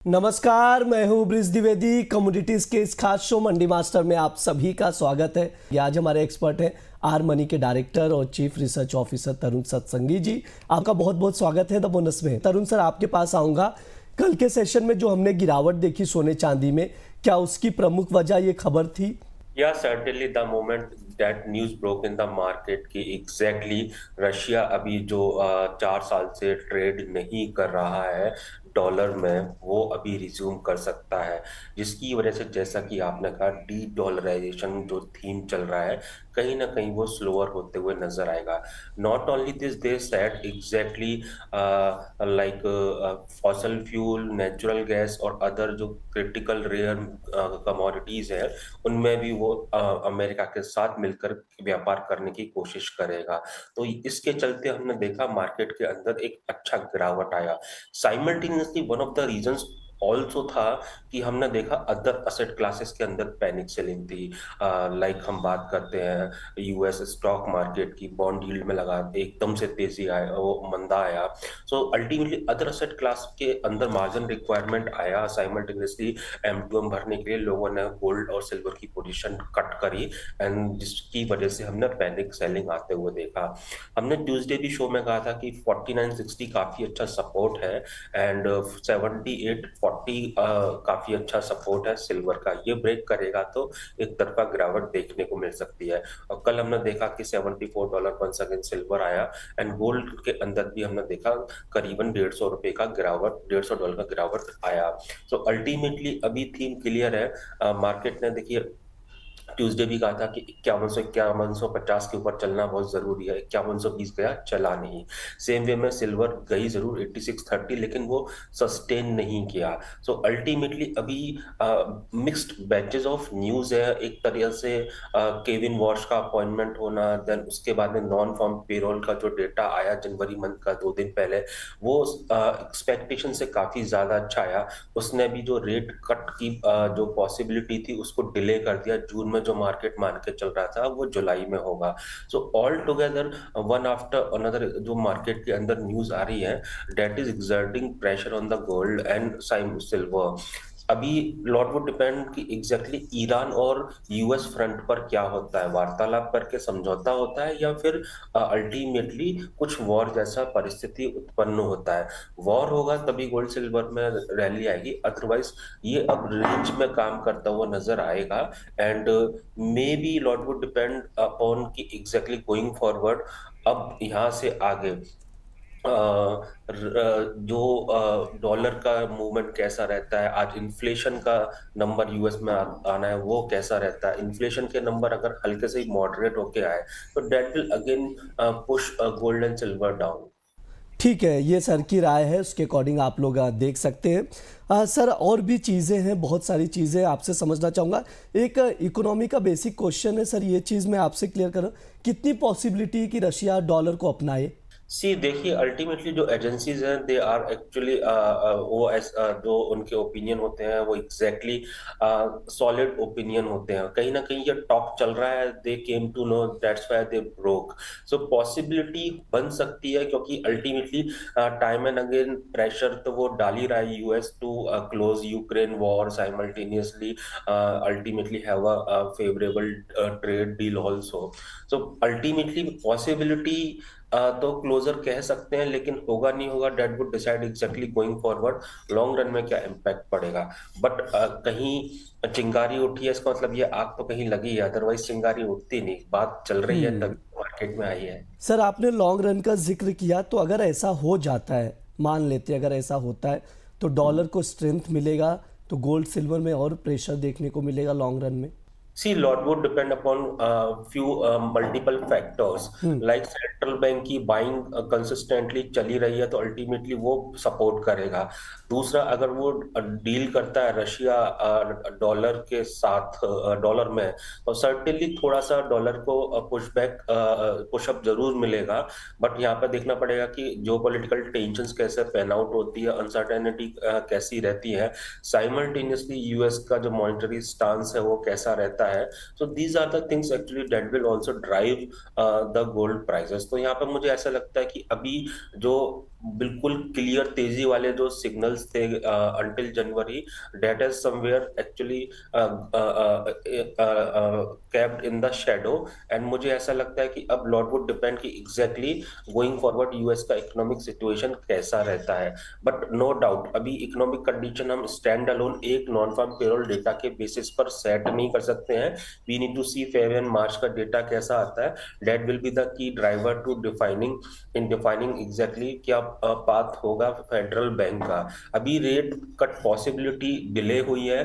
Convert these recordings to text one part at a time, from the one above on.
नमस्कार, मैं हूं ब्रिज द्विवेदी। कमोडिटीज के इस खास शो मंडी मास्टर में आप सभी का स्वागत है। आज हमारे एक्सपर्ट हैं आर मनी के डायरेक्टर और चीफ रिसर्च ऑफिसर तरुण सत्संगी जी। आपका बहुत बहुत स्वागत है द बोनस में। तरुण सर, आपके पास आऊंगा। कल के सेशन में जो हमने गिरावट देखी सोने चांदी में, क्या उसकी प्रमुख वजह ये खबर थी? Yeah, certainly the moment that news broke in the market कि exactly रशिया अभी जो 4 साल से ट्रेड नहीं कर रहा है डॉलर में, वो अभी रिज्यूम कर सकता है, जिसकी वजह से जैसा कि आपने कहा डी डॉलराइजेशन जो थीम चल रहा है कहीं ना कहीं वो स्लोअर होते हुए नजर आएगा। Not only this, they said exactly like fossil fuel, natural gas और अदर जो क्रिटिकल रेयर कमोडिटीज है उनमें भी वो अमेरिका के साथ मिलकर व्यापार करने की कोशिश करेगा। तो इसके चलते हमने देखा मार्केट के अंदर एक अच्छा गिरावट आया। Simultaneously one of the reasons also था कि हमने देखा अदर असेट क्लासेस के अंदर पैनिक सेलिंग थी। लाइक हम बात करते हैं यूएस स्टॉक मार्केट की, बॉन्ड यील्ड में लगा एकदम से तेजी आया, वो मंदा आया। So ultimately other asset class के अंदर मार्जिन रिक्वायरमेंट आया। साइमल्टेनियसली M2M भरने के लिए लोगों ने गोल्ड और सिल्वर की पोजीशन कट करी एंड जिसकी वजह से हमने पैनिक सेलिंग आते हुए देखा। हमने ट्यूसडे भी शो में कहा था कि 4960 काफी अच्छा सपोर्ट है एंड 7840 काफी अच्छा सपोर्ट है सिल्वर का। ये ब्रेक करेगा तो एक तरफा गिरावट देखने को मिल सकती है। और कल हमने देखा कि $74 वंस अगेन सिल्वर आया एंड गोल्ड के अंदर भी हमने देखा करीबन $150 का गिरावट, $150 का गिरावट आया। तो अल्टीमेटली अभी थीम क्लियर है। मार्केट ने देखिए ट्यूसडे भी कहा था कि 5150 के ऊपर चलना बहुत जरूरी है। 5120 गया, चला नहीं। सेम वे में सिल्वर गई जरूर 8630, लेकिन वो सस्टेन नहीं किया। सो अल्टीमेटली अभी मिक्स्ड बैचेस ऑफ न्यूज है। एक तरह से केविन वॉश का अपॉइंटमेंट होना, देन उसके बाद में नॉन फार्म पेरोल का जो डेटा आया जनवरी मंथ का 2 दिन पहले, वो एक्सपेक्टेशन से काफी ज्यादा अच्छा आया। उसने भी जो रेट कट की जो पॉसिबिलिटी थी उसको डिले कर दिया। जून में जो मार्केट मान के चल रहा था वो जुलाई में होगा। So all together one after another जो मार्केट के अंदर न्यूज आ रही है, debt is exerting pressure on the gold and silver. अभी लॉट वुड डिपेंड कि एग्जैक्टली ईरान और यूएस फ्रंट पर क्या होता है। वार्तालाप करके समझौता होता है या फिर अल्टीमेटली कुछ वॉर जैसा परिस्थिति उत्पन्न होता है। वॉर होगा तभी गोल्ड सिल्वर में रैली आएगी, अदरवाइज ये अब रेंज में काम करता हुआ नजर आएगा। And may be lot would depend upon कि एग्जैक्टली गोइंग फॉरवर्ड अब यहाँ से आगे जो डॉलर का मूवमेंट कैसा रहता है। आज इन्फ्लेशन का नंबर यूएस में आना है, वो कैसा रहता है। इन्फ्लेशन के नंबर अगर हल्के से ही मॉडरेट होके आए तो debt will again push gold and silver down. ठीक है, ये सर की राय है, उसके अकॉर्डिंग आप लोग देख सकते हैं। सर, और भी चीज़ें हैं, बहुत सारी चीज़ें आपसे समझना चाहूँगा। एक इकोनॉमी का बेसिक क्वेश्चन है सर, ये चीज़ मैं आपसे क्लियर करूँ। कितनी पॉसिबिलिटी कि रशिया डॉलर को अपनाए? सी देखिए, अल्टीमेटली जो एजेंसीज हैं दे आर एक्चुअली जो उनके ओपिनियन होते हैं वो एग्जैक्टली सॉलिड ओपिनियन होते हैं। कहीं ना कहीं ये टॉक चल रहा है, they came to know, that's why they broke. So possibility बन सकती है क्योंकि ultimately time and again pressure तो वो डाल ही रहा है US to close Ukraine war simultaneously, ultimately have a favourable trade deal also. So ultimately possibility तो क्लोजर कह सकते हैं, लेकिन होगा नहीं होगा that would decide exactly going forward long run में क्या इम्पैक्ट पड़ेगा। बट कहीं चिंगारी उठी है, इसका मतलब ये आग तो कहीं लगी है, अदरवाइज चिंगारी उठती नहीं। बात चल रही है तभी मार्केट में आई है। सर, आपने लॉन्ग रन का जिक्र किया, तो अगर ऐसा हो जाता है, मान लेते हैं अगर ऐसा होता है, तो डॉलर को स्ट्रेंथ मिलेगा, तो गोल्ड सिल्वर में और प्रेशर देखने को मिलेगा लॉन्ग रन में? See, lot would depend upon few multiple factors. Like central bank की बाइंग कंसिस्टेंटली चली रही है तो अल्टीमेटली वो सपोर्ट करेगा। दूसरा, अगर वो डील करता है रशिया डॉलर के साथ, डॉलर में, तो सर्टेनली थोड़ा सा डॉलर को पुशअप जरूर मिलेगा। बट यहाँ पे देखना पड़ेगा कि जो पॉलिटिकल टेंशन कैसे पैन आउट होती है, अनसर्टेनिटी कैसी रहती है, साइमल्टेनियसली यूएस का जो मॉनेटरी स्टांस है वो कैसा रहता है। So these are the things actually that will also drive the gold prices. तो यहाँ पर मुझे ऐसा लगता है कि अभी जो बिल्कुल क्लियर तेजी वाले जो सिग्नल्स थे until January, that is somewhere actually capped in the shadow. And मुझे ऐसा लगता है कि अब लॉट वुड डिपेंड कि एग्जैक्टली गोइंग फॉरवर्ड यूएस का इकोनॉमिक सिचुएशन कैसा रहता है। बट नो डाउट अभी इकोनॉमिक कंडीशन हम स्टैंड अलोन एक नॉन फार्म पेरोल डेटा के बेसिस पर सेट नहीं कर सकते हैं। We need to see Feb and March का डेटा कैसा आता है, that will be the key driver to defining exactly क्या पाथ होगा फेडरल बैंक का। अभी रेट कट पॉसिबिलिटी डिले हुई है,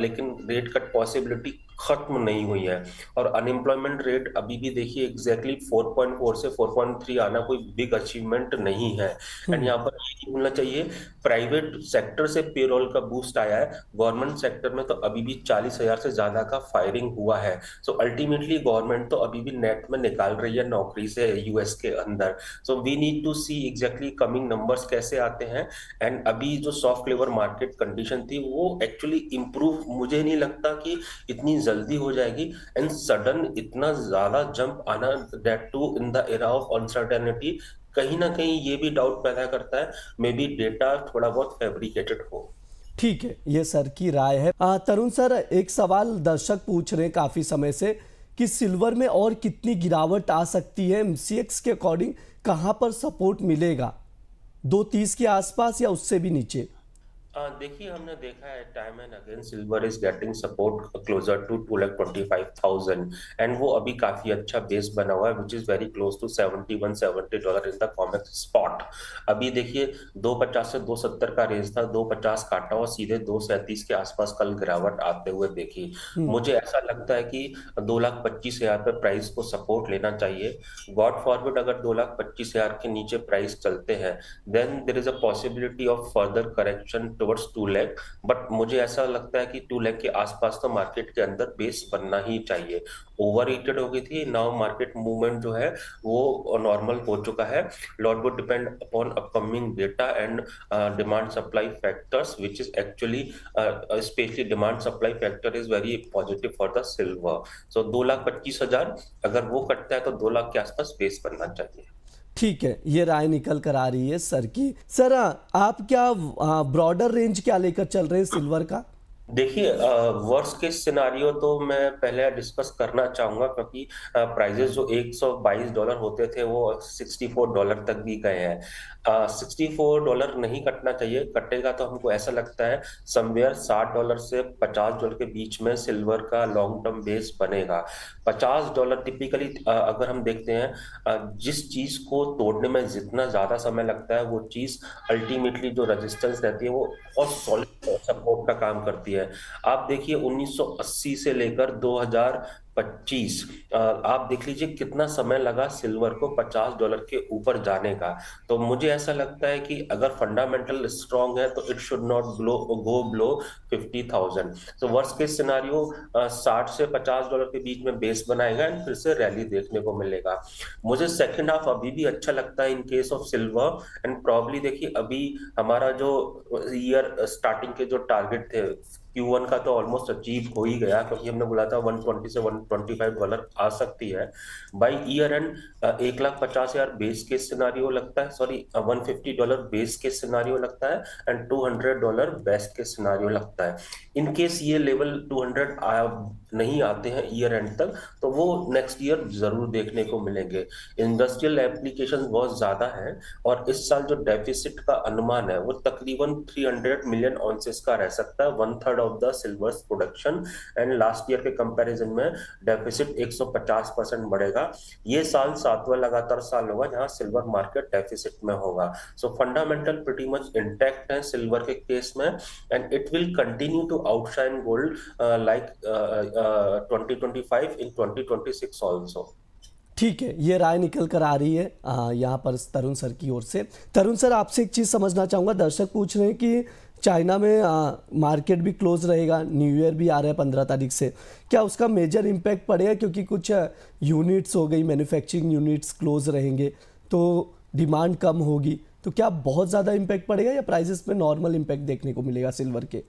लेकिन रेट कट पॉसिबिलिटी खत्म नहीं हुई है। और अनएम्प्लॉयमेंट रेट अभी भी देखिए एग्जैक्टली 4.4 से 4.3 आना कोई बिग अचीवमेंट नहीं है। एंड यहाँ पर ये नहीं भूलना चाहिए, प्राइवेट सेक्टर से पेरोल का बूस्ट आया है, गवर्नमेंट सेक्टर में तो अभी भी 40,000 से ज्यादा का फायरिंग हुआ है। सो अल्टीमेटली गवर्नमेंट तो अभी भी नेट में निकाल रही है नौकरी से यूएस के अंदर। So we need to see exactly coming numbers कैसे आते हैं। एंड अभी जो सॉफ्ट लेबर मार्केट कंडीशन थी वो एक्चुअली इंप्रूव मुझे नहीं लगता कि इतनी जल्दी हो जाएगी। एंड सडन इतना ज्यादा जंप आना, that too in the era of uncertainty, कहीं ना कहीं ये भी डाउट पैदा करता है मे बी डेटा थोड़ा बहुत फैब्रिकेटेड हो। ठीक है, ये सर की राय है। तरुण सर, एक सवाल दर्शक पूछ रहे हैं काफी समय से कि सिल्वर में और कितनी गिरावट आ सकती है, एमसीएक्स के अकॉर्डिंग कहां पर सपोर्ट मिलेगा, 230 के आसपास या उससे भी नीचे? देखिए हमने देखा है time and again silver is getting support closer to 2,25,000 and वो अभी काफी अच्छा बेस बना हुआ है which is very close to $71-70 in the COMEX spot. अभी देखिए 250 से 270 का रेंज था, 250 काटा और सीधे 237 के आसपास कल गिरावट आते हुए देखी। मुझे ऐसा लगता है कि 2,25,000 पे प्राइस को सपोर्ट लेना चाहिए। गॉड फॉरवर्ड अगर 2,25,000 के नीचे प्राइस चलते हैं then there is a possibility of further correction towards 2 lakh. But मुझे ऐसा लगता है कि 2 लाख के आसपास तो मार्केट के अंदर बेस बनना ही चाहिए। ओवर हीटेड हो गई थी, नाउ मार्केट मूवमेंट जो है वो नॉर्मल हो चुका है। Lot would depend upon upcoming data and demand supply factors which is actually specially demand supply factor is very positive for the silver. So 2,25,000 अगर वो कटता है तो 2 लाख के आसपास बेस बनना चाहिए। ठीक है, ये राय निकल कर आ रही है सर की। सर, आप क्या ब्रॉडर रेंज क्या लेकर चल रहे हैं सिल्वर का? देखिए वर्स्ट केस सिनारियो तो मैं पहले डिस्कस करना चाहूंगा, क्योंकि प्राइजेस जो $122 होते थे वो $64 तक भी गए हैं। $64 नहीं कटना चाहिए, कटेगा तो हमको ऐसा लगता है समवेयर $60 से $50 के बीच में सिल्वर का लॉन्ग टर्म बेस बनेगा। $50 टिपिकली अगर हम देखते हैं जिस चीज को तोड़ने में जितना ज्यादा समय लगता है वो चीज अल्टीमेटली जो रेजिस्टेंस रहती है वो बहुत सॉलिड सपोर्ट का काम करती है। आप देखिए 1980 से लेकर 2025 आप देख लीजिए कितना समय लगा सिल्वर को $50 के ऊपर जाने का। तो मुझे ऐसा लगता है कि अगर फंडामेंटल स्ट्रांग है तो it should not go below 50,000। तो वर्स्ट केस सिनारियो 60 से $50 के बीच में बेस बनाएगा एंड फिर से रैली देखने को मिलेगा। मुझे सेकंड हाफ अभी भी अच्छा लगता है in case of silver. And probably देखिए अभी हमारा जो ईयर स्टार्टिंग के जो टारगेट थे Q1 का तो ऑलमोस्ट अचीव हो ही गया, क्योंकि हमने बोला था 120 से $125 आ सकती है by year and. 1,50,000 base case scenario लगता है, सॉरी $150 बेस केस सिनारियो लगता है एंड $200 बेस्ट केस सिनारियो लगता है। इन केस ये लेवल 200 नहीं आते हैं ईयर एंड तक तो वो नेक्स्ट ईयर जरूर देखने को मिलेंगे। इंडस्ट्रियल एप्लीकेशन बहुत ज्यादा है और इस साल जो डेफिसिट का अनुमान है वो तकरीबन 300 मिलियन ऑन्सेस का रह सकता है, 1/3 of the silver production. And last year के कंपैरिजन में डेफिसिट 150% बढ़ेगा। ये साल 7वां लगातार साल होगा जहां सिल्वर मार्केट डेफिसिट में होगा। So fundamental pretty much intact है सिल्वर के केस में and it will continue to outshine gold like 2025 in 2026 also. ठीक है, ये राय निकल कर आ रही है यहाँ पर तरुण सर की ओर से। तरुण सर, आपसे एक चीज़ समझना चाहूँगा, दर्शक पूछ रहे हैं कि चाइना में मार्केट भी क्लोज रहेगा, न्यू ईयर भी आ रहा है 15 तारीख से, क्या उसका मेजर इम्पैक्ट पड़ेगा? क्योंकि कुछ यूनिट्स हो गई, मैन्युफैक्चरिंग यूनिट्स क्लोज रहेंगे तो डिमांड कम होगी, तो क्या बहुत ज़्यादा इम्पैक्ट पड़ेगा या प्राइजेस में नॉर्मल इम्पैक्ट देखने को मिलेगा सिल्वर के?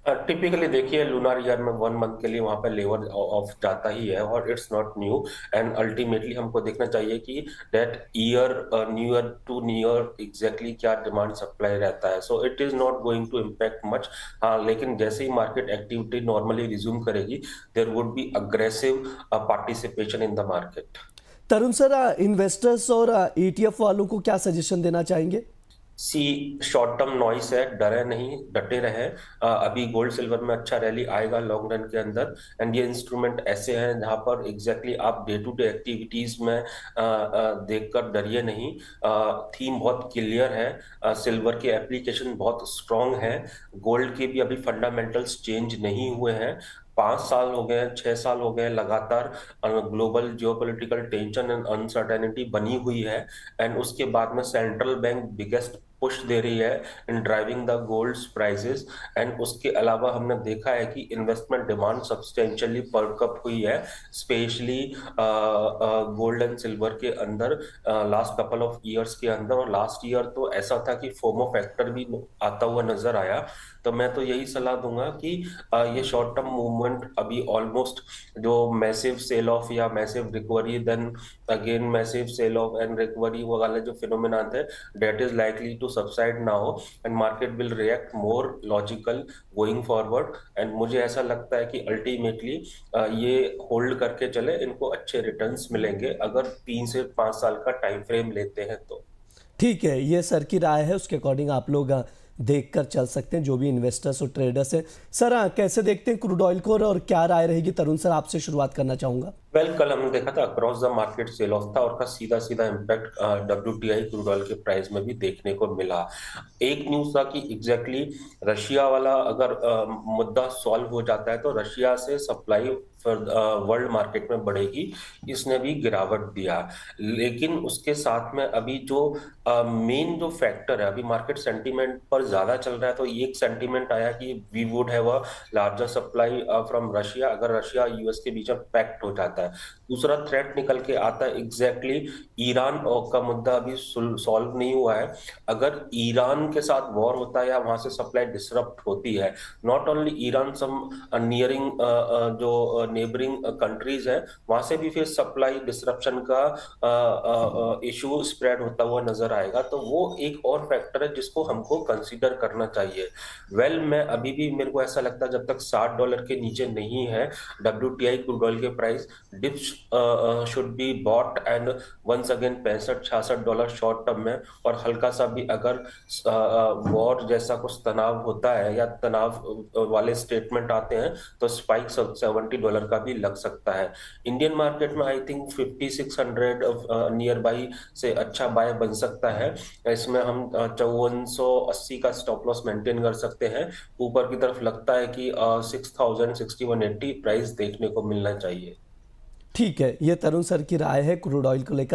टिपिकली देखिए लूनार ईयर में 1 मंथ के लिए वहां पर लेवल ऑफ जाता ही है और it's not new. And ultimately हमको देखना चाहिए कि that year new year to new year exactly क्या डिमांड सप्लाई रहता है। So it is not going to impact much. हाँ, लेकिन जैसे ही मार्केट एक्टिविटी नॉर्मली रिज्यूम करेगी there would be aggressive participation in the market. Tarun sir, investors और ETF वालों को क्या सजेशन देना चाहेंगे? सी शॉर्ट टर्म नॉइस है, डरे नहीं, डटे रहे। अभी गोल्ड सिल्वर में अच्छा रैली आएगा लॉन्ग रन के अंदर। एंड ये इंस्ट्रूमेंट ऐसे हैं जहां पर एग्जैक्टली आप डे टू डे एक्टिविटीज में देखकर डरिए नहीं। थीम बहुत क्लियर है, सिल्वर की एप्लीकेशन बहुत स्ट्रांग है, गोल्ड के भी अभी फंडामेंटल्स चेंज नहीं हुए हैं। 5 साल हो गए, 6 साल हो गए लगातार global geopolitical tension and uncertainty बनी हुई है। एंड उसके बाद में सेंट्रल बैंक बिगेस्ट पुश दे रही है in driving the gold prices. And उसके अलावा हमने देखा है कि investment demand substantially perk up हुई है, स्पेशली गोल्ड एंड सिल्वर के अंदर लास्ट कपल ऑफ ईयर्स के अंदर। और लास्ट ईयर तो ऐसा था कि फोमो फैक्टर भी आता हुआ नजर आया। तो मैं तो यही सलाह दूंगा कि ये शॉर्ट टर्म मूवमेंट अभी ऑलमोस्ट जो मैसिव सेल ऑफ या massive recovery then again massive sell off and recovery वो वाले जो फिनोमेना थे that is likely to subside now and market will react more logical going forward। and मुझे ऐसा लगता है कि अल्टीमेटली ये होल्ड करके चले, इनको अच्छे रिटर्न्स मिलेंगे अगर 3 से 5 साल का टाइम फ्रेम लेते हैं तो। ठीक है, ये सर की राय है, उसके अकॉर्डिंग आप लोग देख कर चल सकते हैं जो भी इन्वेस्टर्स और ट्रेडर्स हैं। सर, कैसे देखते हैं क्रूड ऑयल को और क्या राय रहेगी? तरुण सर, आपसे शुरुआत करना चाहूंगा। कल हमने देखा था across the market sell off था और का सीधा सीधा इम्पैक्ट WTI क्रूड ऑयल के प्राइस में भी देखने को मिला। एक न्यूज था कि एग्जैक्टली रशिया वाला अगर मुद्दा सॉल्व हो जाता है तो रशिया से सप्लाई वर्ल्ड मार्केट में बढ़ेगी, इसने भी गिरावट दिया। लेकिन उसके साथ में अभी जो मेन जो फैक्टर है, अभी मार्केट सेंटीमेंट पर ज्यादा चल रहा है, तो एक सेंटीमेंट आया कि we would have a larger supply from Russia अगर रशिया यूएस के बीच में पैक्ट हो जाता है। दूसरा थ्रेट निकल के आता है एग्जैक्टली ईरान का मुद्दा अभी सॉल्व नहीं हुआ है। अगर ईरान के साथ वॉर होता है या वहां से सप्लाई डिसरप्ट होती है, not only Iran, some nearing जो नेबरिंग कंट्रीज है वहां से भी फिर सप्लाई डिसरप्शन का इशू स्प्रेड होता हुआ नजर आएगा। तो वो एक और फैक्टर है जिसको हमको कंसीडर करना चाहिए। मैं अभी भी मेरे को ऐसा लगता है जब तक $60 के नीचे नहीं है WTI क्रूड ऑयल के price, dips should be bought and once again $65-66 short term में। और हल्का सा भी अगर वॉर जैसा कुछ तनाव होता है या तनाव वाले स्टेटमेंट आते हैं तो स्पाइक $70 का भी लग सकता है। इंडियन मार्केट में आई थिंक 5600 नियर बाई से अच्छा बाय बन सकता है। इसमें हम 5480 का स्टॉप लॉस मेंटेन कर सकते हैं। ऊपर की तरफ लगता है कि 6000 6180 प्राइस देखने को मिलना चाहिए। ठीक है, ये तरुण सर की राय है क्रूड ऑयल को लेकर।